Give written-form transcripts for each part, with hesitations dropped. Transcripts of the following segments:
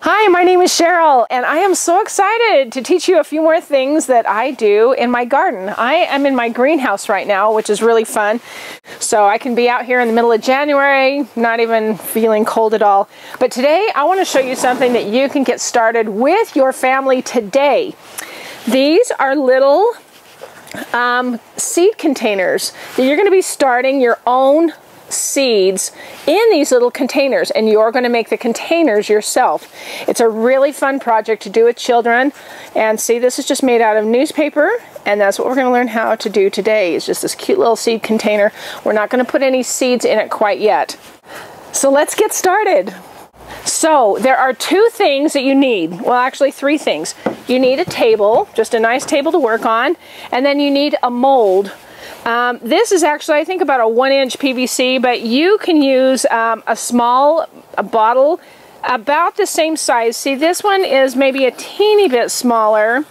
Hi, my name is Cheryl, and I am so excited to teach you a few more things that I do in my garden. I am in my greenhouse right now, which is really fun. So I can be out here in the middle of January, not even feeling cold at all. But today I want to show you something that you can get started with your family today. These are little seed containers that you're going to be starting your own seeds in these little containers, and you're going to make the containers yourself. It's a really fun project to do with children. And see, this is just made out of newspaper, and that's what we're going to learn how to do today. It's just this cute little seed container. We're not going to put any seeds in it quite yet. So let's get started. So there are two things that you need. Well, actually three things. You need a table, just a nice table to work on, and then you need a mold. This is actually, I think, about a 1-inch PVC, but you can use a small bottle about the same size. See, this one is maybe a teeny bit smaller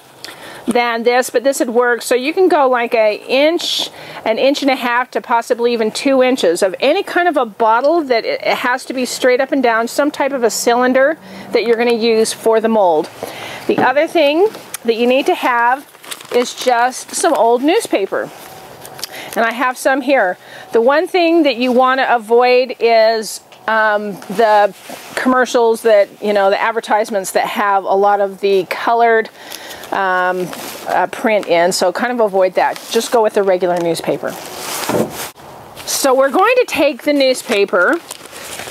than this, but this would work. So you can go like an inch and a half to possibly even 2 inches of any kind of a bottle that it has to be straight up and down, some type of a cylinder that you're going to use for the mold. The other thing that you need to have is just some old newspaper. And I have some here. The one thing that you want to avoid is the commercials that, the advertisements that have a lot of the colored print in. So kind of avoid that. Just go with the regular newspaper. So we're going to take the newspaper,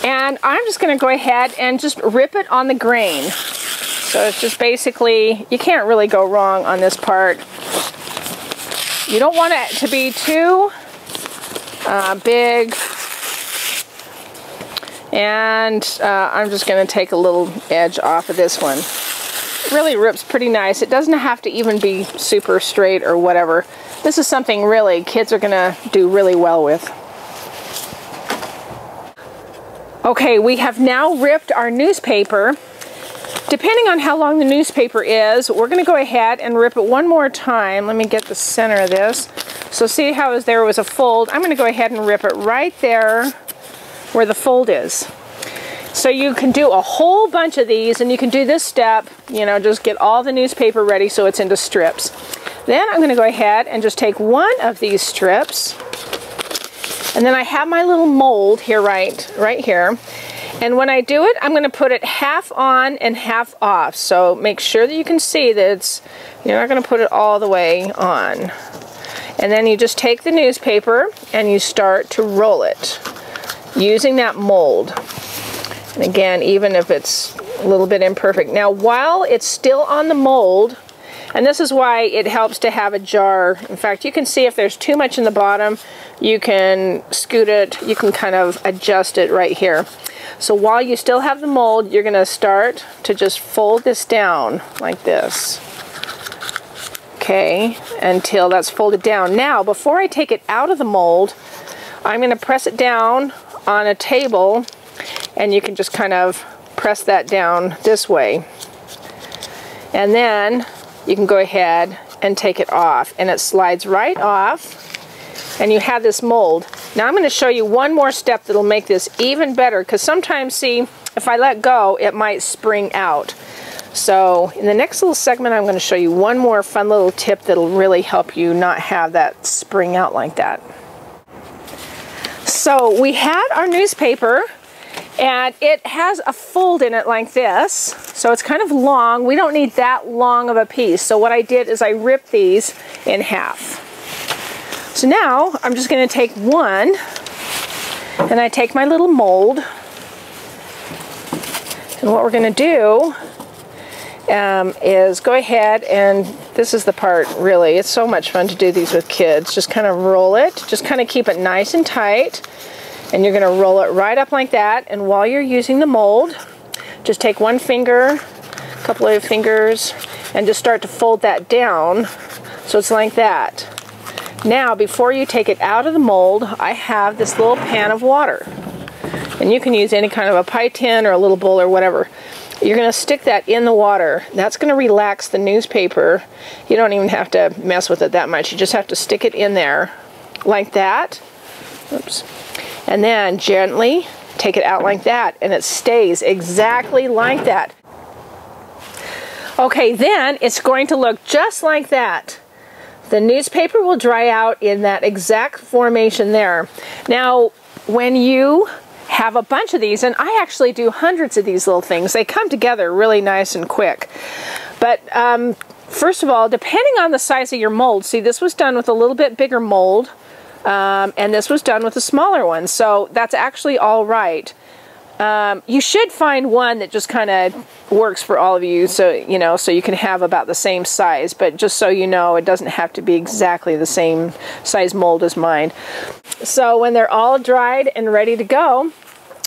and I'm just going to go ahead and just rip it on the grain. So it's just basically, you can't really go wrong on this part. You don't want it to be too big, and I'm just going to take a little edge off of this one. It really rips pretty nice. It doesn't have to even be super straight or whatever. This is something really kids are going to do really well with. Okay, we have now ripped our newspaper. Depending on how long the newspaper is, we're going to go ahead and rip it one more time. Let me get the center of this. So see how there was a fold? I'm going to go ahead and rip it right there where the fold is. So you can do a whole bunch of these, and you can do this step, just get all the newspaper ready so it's into strips. Then I'm going to go ahead and just take one of these strips, and then I have my little mold here, right here. And when I do it, I'm going to put it half on and half off. So make sure that you can see that you're not going to put it all the way on. And then you just take the newspaper and you start to roll it using that mold. And again, even if it's a little bit imperfect. Now, while it's still on the mold, and this is why it helps to have a jar. In fact, you can see if there's too much in the bottom, you can scoot it, you can kind of adjust it right here. So while you still have the mold, you're going to start to just fold this down like this. Okay, until that's folded down. Now, before I take it out of the mold, I'm going to press it down on a table, and you can just kind of press that down this way. And then you can go ahead and take it off, and it slides right off, and you have this mold. Now I'm going to show you one more step that'll make this even better, because sometimes, see, if I let go, it might spring out. So in the next little segment, I'm going to show you one more fun little tip that'll really help you not have that spring out like that. So we had our newspaper, and it has a fold in it like this. So it's kind of long. We don't need that long of a piece. So what I did is I ripped these in half. So now I'm just going to take one, and I take my little mold, and what we're going to do is go ahead, and this is the part, really, it's so much fun to do these with kids. Just kind of roll it, just kind of keep it nice and tight, and you're going to roll it right up like that. And while you're using the mold, just take one finger, a couple of fingers, and just start to fold that down so it's like that. Now, before you take it out of the mold, I have this little pan of water. And you can use any kind of a pie tin or a little bowl or whatever. You're going to stick that in the water. That's going to relax the newspaper. You don't even have to mess with it that much. You just have to stick it in there like that. Oops. And then gently take it out like that, and it stays exactly like that. Okay, then it's going to look just like that. The newspaper will dry out in that exact formation there. Now, when you have a bunch of these, and I actually do hundreds of these little things, they come together really nice and quick. But first of all, depending on the size of your mold, see, this was done with a little bit bigger mold, and this was done with a smaller one, so that's actually all right. You should find one that just kind of works for all of you, so so you can have about the same size, but just so you know, it doesn't have to be exactly the same size mold as mine. So when they're all dried and ready to go,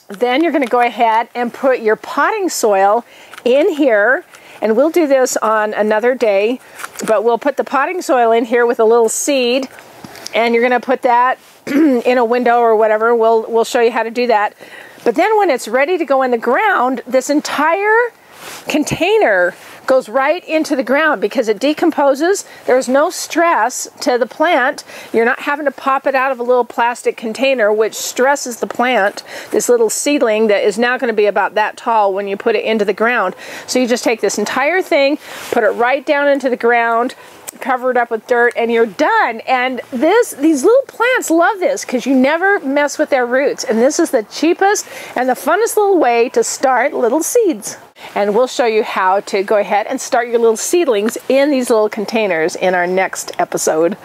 then you're going to go ahead and put your potting soil in here, and we'll do this on another day, but we'll put the potting soil in here with a little seed, and you're going to put that in a window or whatever. We'll show you how to do that. But then when it's ready to go in the ground, this entire container goes right into the ground because it decomposes. There's no stress to the plant. You're not having to pop it out of a little plastic container, which stresses the plant, this little seedling that is now going to be about that tall when you put it into the ground. So you just take this entire thing, put it right down into the ground, cover it up with dirt, and you're done. And these little plants love this because you never mess with their roots. And this is the cheapest and the funnest little way to start little seeds. And we'll show you how to go ahead and start your little seedlings in these little containers in our next episode.